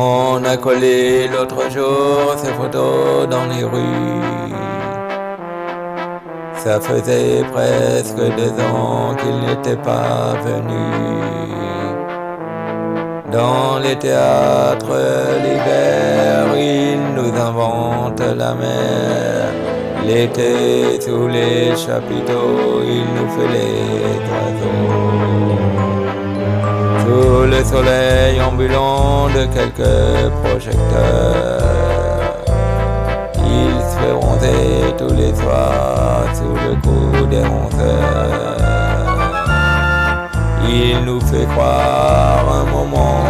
On a collé l'autre jour ces photos dans les rues. Ça faisait presque 2 ans qu'il n'était pas venu. Dans les théâtres l'hiver, il nous invente la mer. L'été, sous les chapiteaux, il nous fait les oiseaux. Sous le soleil ambulant de quelques projecteurs, il se fait bronzer tous les soirs sous le coup des 11 heures. Il nous fait croire un moment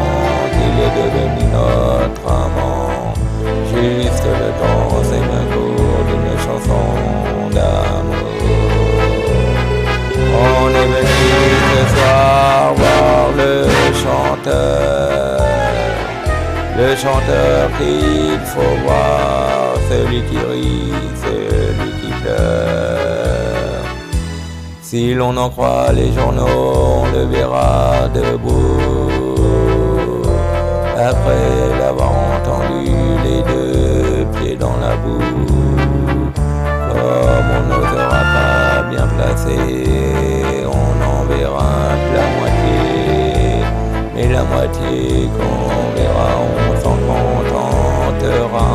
qu'il est devenu notre amant, juste le temps c'est un cours d'une chanson d'amour. On est venu ce soir voir le chanteur qu'il faut voir, celui qui rit, celui qui pleure. Si l'on en croit les journaux, on le verra debout, après l'avoir entendu les 2 pieds dans la boue. Comme on n'osera pas bien placer, on en verra que la moitié, mais la moitié qu'on verra, on s'en contentera.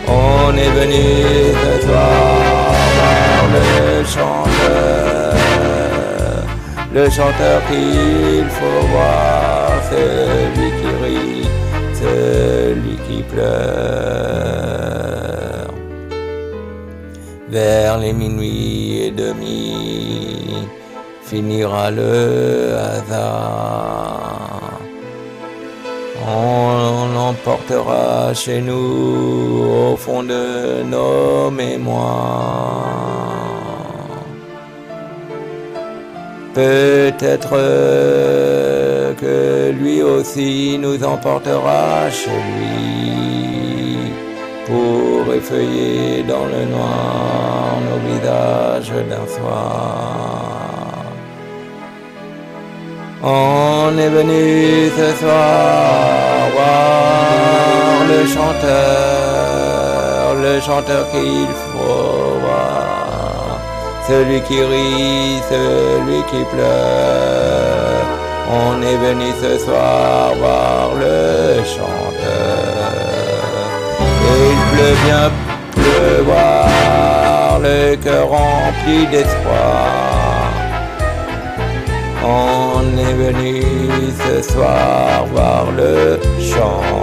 On est venu ce soir voir le chanteur qu'il faut voir, celui qui rit, celui qui pleure. Vers les minuit et demi finira le hasard. On l'emportera chez nous au fond de nos mémoires. Peut-être que lui aussi nous emportera chez lui pour effeuiller dans le noir nos visages d'un soir. On est venu ce soir voir le chanteur qu'il faut voir, celui qui rit, celui qui pleure. On est venu ce soir voir le chanteur. Et il pleut bien pleuvoir, le cœur rempli d'espoir. On est venu ce soir voir le chanteur.